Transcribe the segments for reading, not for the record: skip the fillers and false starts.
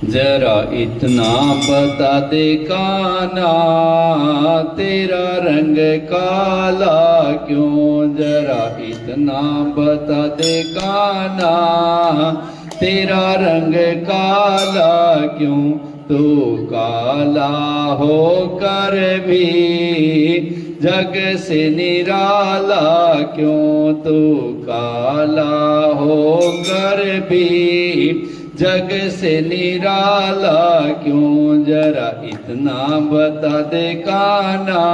जरा इतना बता दे कान्हा, तेरा रंग काला क्यों। जरा इतना बता दे कान्हा, तेरा रंग काला क्यों। तू काला होकर भी जग से निराला क्यों। तू काला होकर भी जग से निराला क्यों। जरा इतना बता दे कान्हा,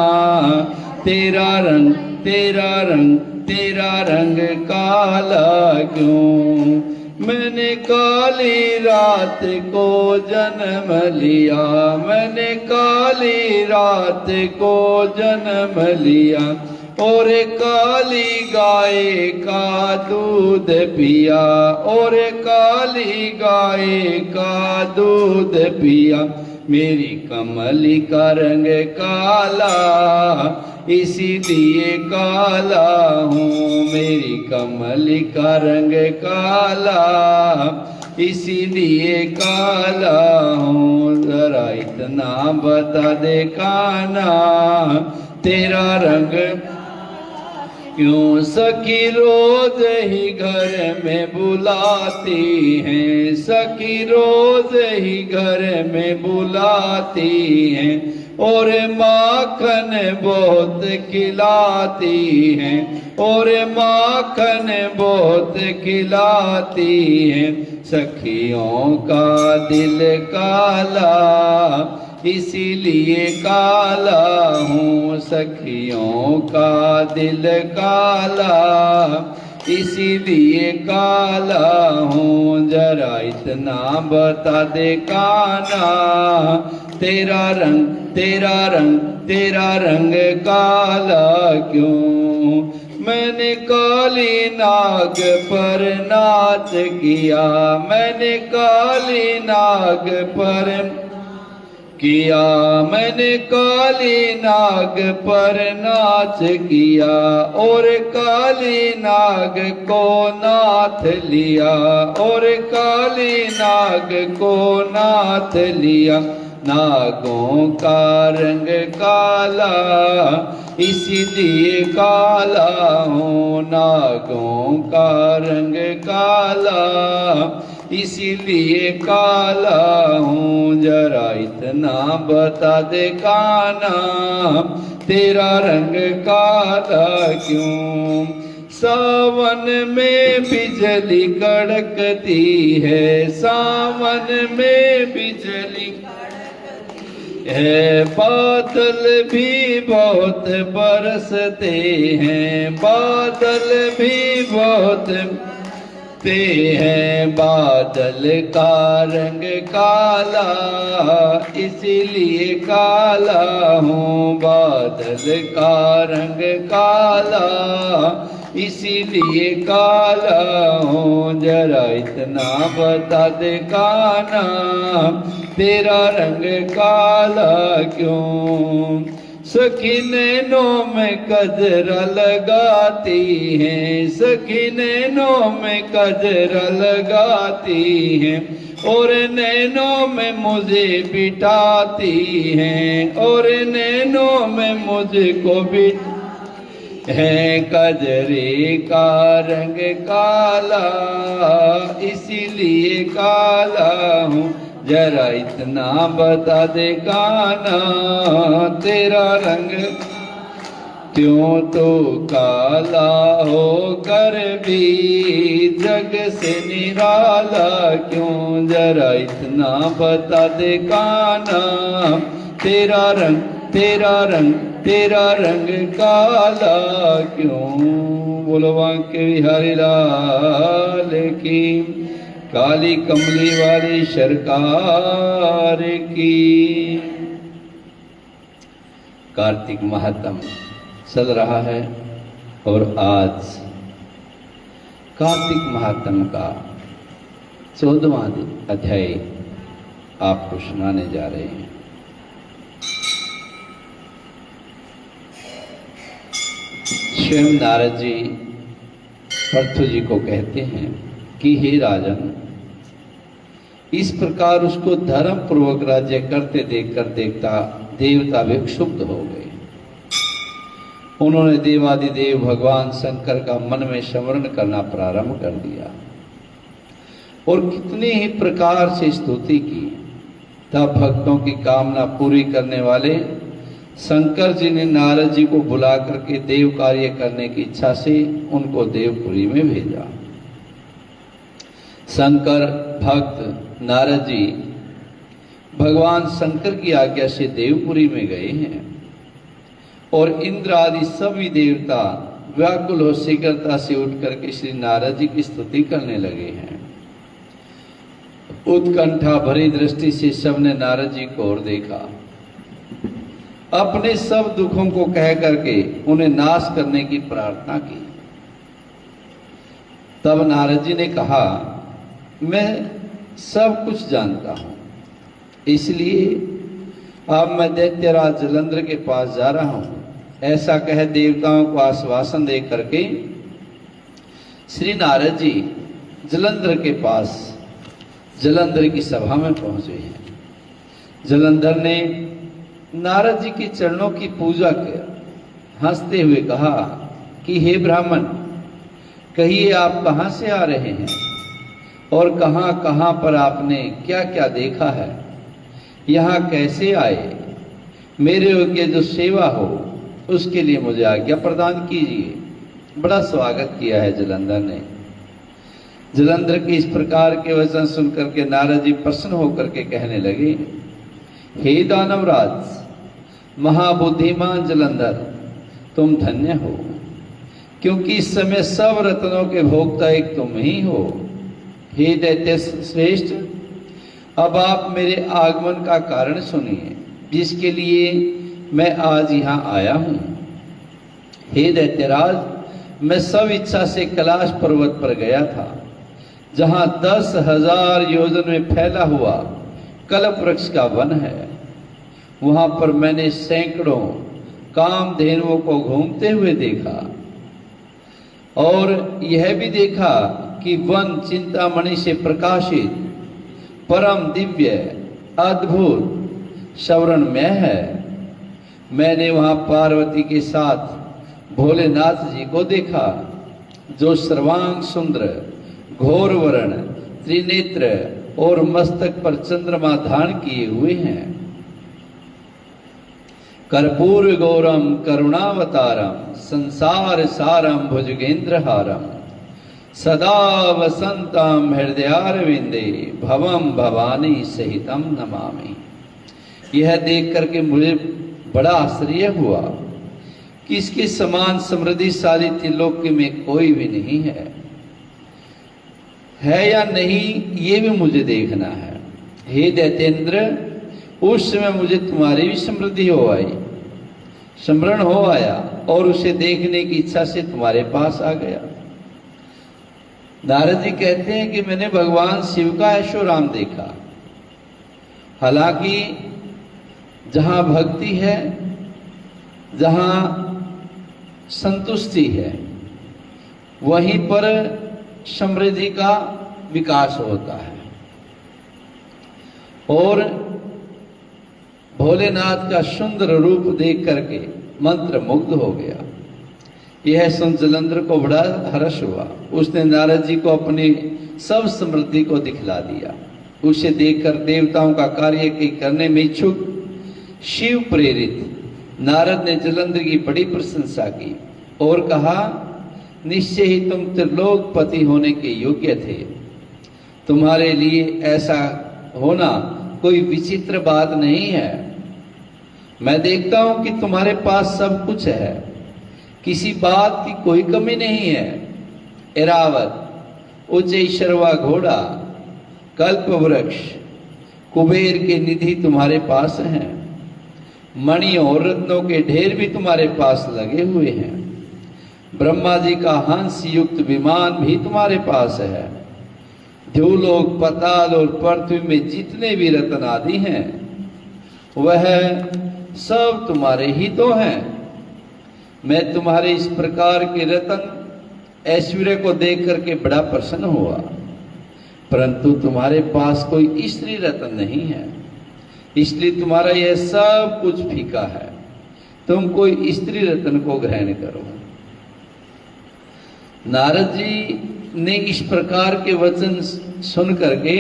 तेरा रंग तेरा रंग तेरा रंग काला क्यों। मैंने काली रात को जन्म लिया, मैंने काली रात को जन्म लिया, और काली गाय का दूध पिया, और काली गाय का दूध पिया। मेरी कमली का रंग काला, इसीलिए काला हूँ। मेरी कमली का रंग काला, इसीलिए काला हूँ। जरा इतना बता दे कान्हा, तेरा रंग क्यों। सखी रोज ही घर में बुलाती हैं, सखी रोज ही घर में बुलाती हैं, और माखन बहुत खिलाती हैं, और माखन बहुत खिलाती हैं। सखियों का दिल काला, इसीलिए काला हूँ। सखियों का दिल काला, इसीलिए काला हूँ। जरा इतना बता दे कान्हा, तेरा रंग तेरा रंग तेरा रंग काला क्यों। मैंने काली नाग पर नाच किया, मैंने काली नाग पर किया, मैंने काली नाग पर नाच किया, और काली नाग को नाथ लिया, और काली नाग को नाथ लिया। नागों का रंग काला, इसीलिए काला हूँ। नागों का रंग काला, इसीलिए काला हूँ। जरा इतना बता दे कान्हा, तेरा रंग काला क्यों। सावन में बिजली कड़कती है, सावन में बिजली है, बादल भी बहुत बरसते हैं, बादल भी बहुत ते हैं। बादल का रंग काला, इसीलिए काला हूँ। बादल का रंग काला, इसीलिए काला हूँ। जरा इतना बता दे कान्हा, तेरा रंग काला क्यों। सखी नैनों में कजरा लगाती हैं, सखी नैनों में कजरा लगाती हैं, और नैनों में मुझे बिठाती हैं, और नैनों में मुझको बिठ है। कजरे का रंग काला, इसीलिए काला हूँ। जरा इतना बता दे कान्हा, तेरा रंग क्यों। तो काला होकर भी जग से निराला क्यों। जरा इतना बता दे कान्हा, तेरा रंग तेरा रंग तेरा रंग काला क्यों। बोलो बांके बिहारी लाल की, काली कमली वाली सरकार की। कार्तिक महात्म चल रहा है, और आज कार्तिक महात्म का 14वां अध्याय आपको सुनाने जा रहे हैं। स्वयं नारद जी पृथु जी को कहते हैं कि हे राजन, इस प्रकार उसको धर्म पूर्वक राज्य करते देखकर देवता भी क्षुब्ध हो गए। उन्होंने देवादिदेव भगवान शंकर का मन में स्मरण करना प्रारंभ कर दिया और कितने ही प्रकार से स्तुति की। तब भक्तों की कामना पूरी करने वाले शंकर जी ने नारद जी को बुला करके देव कार्य करने की इच्छा से उनको देवपुरी में भेजा। शंकर भक्त नारद जी भगवान शंकर की आज्ञा से देवपुरी में गए हैं और इंद्र आदि सभी देवता व्याकुल हो शीघ्रता से उठ करके श्री नारद जी की स्तुति करने लगे हैं। उत्कंठा भरी दृष्टि से सबने नारद जी को और देखा। अपने सब दुखों को कह करके उन्हें नाश करने की प्रार्थना की। तब नारद जी ने कहा, मैं सब कुछ जानता हूं, इसलिए अब मैं दैत्यराज जलंधर के पास जा रहा हूं। ऐसा कह देवताओं को आश्वासन दे करके श्री नारद जी जलंधर के पास जलंधर की सभा में पहुंचे हैं। जलंधर ने नारद जी के चरणों की पूजा किया। हंसते हुए कहा कि हे ब्राह्मण, कहिए आप कहाँ से आ रहे हैं और कहाँ कहाँ पर आपने क्या क्या देखा है, यहाँ कैसे आए? मेरे योग्य जो सेवा हो उसके लिए मुझे आज्ञा प्रदान कीजिए। बड़ा स्वागत किया है जलंधर ने। जलंधर के इस प्रकार के वचन सुनकर के नारद जी प्रसन्न होकर के कहने लगे, हे दानवराज, महाबुद्धिमान जलंधर, तुम धन्य हो, क्योंकि इस समय सब रत्नों के भोक्ता एक तुम ही हो। हे दैत्य श्रेष्ठ, अब आप मेरे आगमन का कारण सुनिए, जिसके लिए मैं आज यहाँ आया हूँ। हे दैत्यराज, मैं सब इच्छा से कैलाश पर्वत पर गया था, जहाँ 10,000 योजन में फैला हुआ कल्प वृक्ष का वन है। वहां पर मैंने सैकड़ों कामधेनुओं को घूमते हुए देखा और यह भी देखा कि वन चिंतामणि से प्रकाशित परम दिव्य अद्भुत श्रवणमय है। मैंने वहां पार्वती के साथ भोलेनाथ जी को देखा, जो सर्वांग सुंदर, घोर वर्ण, त्रिनेत्र और मस्तक पर चंद्रमा धारण किए हुए हैं। कर्पूर गौरम करुणावतारम संसार सारम भुजगेंद्रहारम सदा वसंतम हृदयारविंदे भवम भवानी सहितम नमामि। यह देख करके मुझे बड़ा आश्चर्य हुआ कि इसके समान समृद्धिशाली त्रिलोक में कोई भी नहीं है या नहीं, ये भी मुझे देखना है। हे दैत्येंद्र, उस समय मुझे तुम्हारी भी समृद्धि हो आई, स्मरण हो आया और उसे देखने की इच्छा से तुम्हारे पास आ गया। नारद जी कहते हैं कि मैंने भगवान शिव का ऐशोराम देखा। हालांकि जहां भक्ति है, जहां संतुष्टि है, वहीं पर समृद्धि का विकास होता है। और भोलेनाथ का सुंदर रूप देख करके मंत्र मुग्ध हो गया। यह सुन जलंधर को बड़ा हर्ष हुआ। उसने नारद जी को अपनी सब समृद्धि को दिखला दिया। उसे देखकर देवताओं का कार्य करने में इच्छुक शिव प्रेरित नारद ने जलंधर की बड़ी प्रशंसा की और कहा, निश्चय ही तुम त्रिलोकपति होने के योग्य थे। तुम्हारे लिए ऐसा होना कोई विचित्र बात नहीं है। मैं देखता हूं कि तुम्हारे पास सब कुछ है, किसी बात की कोई कमी नहीं है। एरावत, उच्चैश्रवा घोड़ा, कल्प वृक्ष, कुबेर के निधि तुम्हारे पास हैं। मणि और रत्नों के ढेर भी तुम्हारे पास लगे हुए हैं। ब्रह्मा जी का हंस युक्त विमान भी तुम्हारे पास है। ध्युलोक, पताल और पृथ्वी में जितने भी रत्न आदि हैं, वह सब तुम्हारे ही तो हैं। मैं तुम्हारे इस प्रकार के रत्न ऐश्वर्य को देख करके बड़ा प्रसन्न हुआ। परंतु तुम्हारे पास कोई स्त्री रत्न नहीं है, इसलिए तुम्हारा यह सब कुछ फीका है। तुम कोई स्त्री रत्न को ग्रहण करो। नारद जी ने इस प्रकार के वचन सुन करके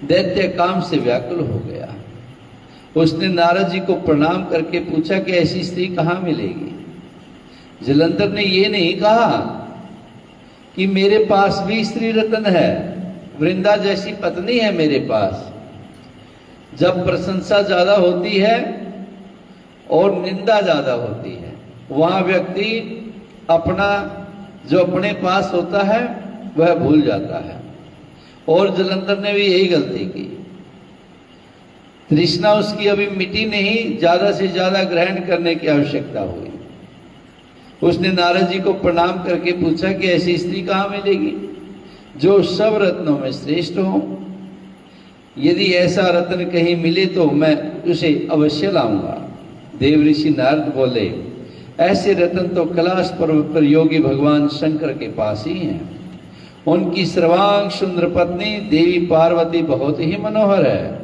दैत्य काम से व्याकुल हो गया। उसने नारद जी को प्रणाम करके पूछा कि ऐसी स्त्री कहाँ मिलेगी। जलंधर ने ये नहीं कहा कि मेरे पास भी स्त्री रत्न है, वृंदा जैसी पत्नी है मेरे पास। जब प्रशंसा ज्यादा होती है और निंदा ज्यादा होती है, वहां व्यक्ति अपना जो अपने पास होता है वह भूल जाता है। और जलंधर ने भी यही गलती की। तृष्णा उसकी अभी मिटी नहीं, ज्यादा से ज्यादा ग्रहण करने की आवश्यकता हुई। उसने नारद जी को प्रणाम करके पूछा कि ऐसी स्त्री कहाँ मिलेगी जो सब रत्नों में श्रेष्ठ हो। यदि ऐसा रत्न कहीं मिले तो मैं उसे अवश्य लाऊंगा। देव ऋषि नारद बोले, ऐसे रत्न तो कैलाश पर्वत पर योगी भगवान शंकर के पास ही हैं। उनकी सर्वांग सुंदर पत्नी देवी पार्वती बहुत ही मनोहर है।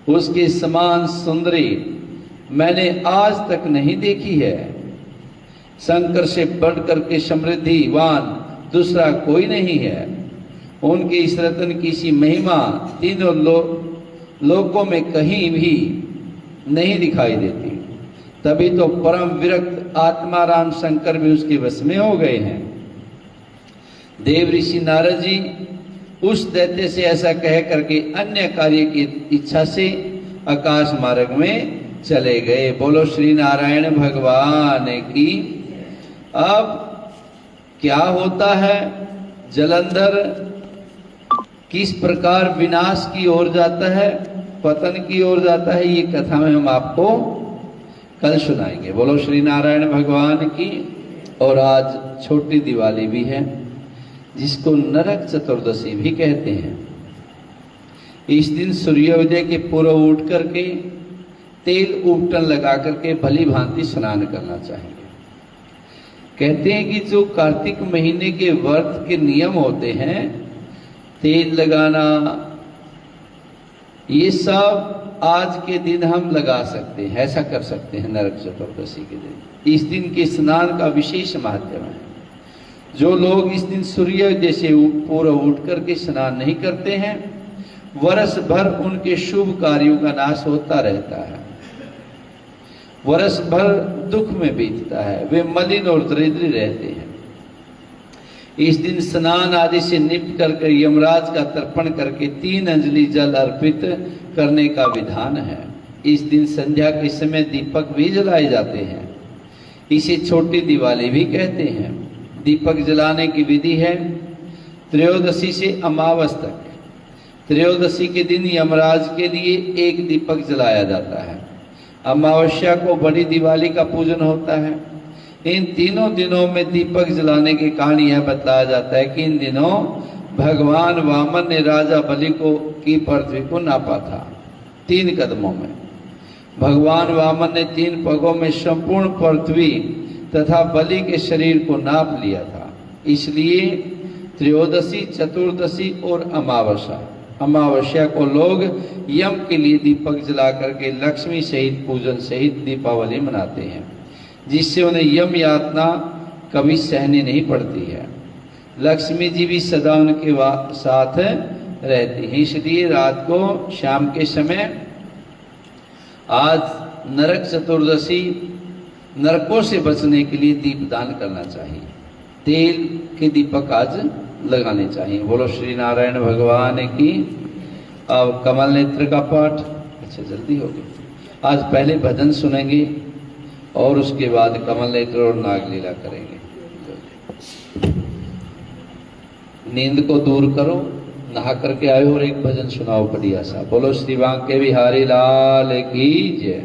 उसके समान सुंदरी मैंने आज तक नहीं देखी है। शंकर से बढ़कर के समृद्धिवान दूसरा कोई नहीं है। उनके इस रत्न की सी महिमा तीनों लोकों में कहीं भी नहीं दिखाई देती। तभी तो परम विरक्त आत्माराम शंकर भी उसके वश में हो गए हैं। देव ऋषि नारद जी उस दैत्य से ऐसा कह करके अन्य कार्य की इच्छा से आकाश मार्ग में चले गए। बोलो श्री नारायण भगवान की। अब क्या होता है, जलंधर किस प्रकार विनाश की ओर जाता है, पतन की ओर जाता है, ये कथा में हम आपको कल सुनाएंगे। बोलो श्री नारायण भगवान की। और आज छोटी दिवाली भी है, जिसको नरक चतुर्दशी भी कहते हैं। इस दिन सूर्योदय के पूर्व उठ करके तेल उपटन लगा करके भली भांति स्नान करना चाहिए। कहते हैं कि जो कार्तिक महीने के व्रत के नियम होते हैं, तेल लगाना, ये सब आज के दिन हम लगा सकते हैं, ऐसा कर सकते हैं नरक चतुर्दशी के दिन। इस दिन के स्नान का विशेष महत्व है। जो लोग इस दिन सूर्योदय से पूर्व उठ करके स्नान नहीं करते हैं, वर्ष भर उनके शुभ कार्यों का नाश होता रहता है, वर्ष भर दुख में बीतता है, वे मलिन और दरिद्र रहते हैं। इस दिन स्नान आदि से निपट कर यमराज का तर्पण करके 3 अंजलि जल अर्पित करने का विधान है। इस दिन संध्या के समय दीपक भी जलाए जाते हैं। इसे छोटी दिवाली भी कहते हैं। दीपक जलाने की विधि है त्रयोदशी से अमावस तक। त्रयोदशी के दिन यमराज के लिए एक दीपक जलाया जाता है। अमावस्या को बड़ी दिवाली का पूजन होता है। इन तीनों दिनों में दीपक जलाने के कारण यह बताया जाता है कि इन दिनों भगवान वामन ने राजा बलि की पृथ्वी को नापा था 3 कदमों में। भगवान वामन ने 3 पगों में संपूर्ण पृथ्वी तथा बलि के शरीर को नाप लिया था। इसलिए त्रयोदशी, चतुर्दशी और अमावस्या को लोग यम के लिए दीपक जला करके लक्ष्मी सहित पूजन सहित दीपावली मनाते हैं, जिससे उन्हें यम यातना कभी सहनी नहीं पड़ती है। लक्ष्मी जी भी सदा उनके साथ रहती हैं। इसलिए रात को शाम के समय आज नरक चतुर्दशी, नरकों से बचने के लिए दीपदान करना चाहिए। तेल के दीपक आज लगाने चाहिए। बोलो श्री नारायण भगवान की। अब कमल नेत्र का पाठ अच्छा जल्दी हो गया। आज पहले भजन सुनेंगे और उसके बाद कमल नेत्र और नागलीला करेंगे। नींद को दूर करो, नहा करके आए और एक भजन सुनाओ बढ़िया सा। बोलो श्री बांके बिहारी लाल की जय।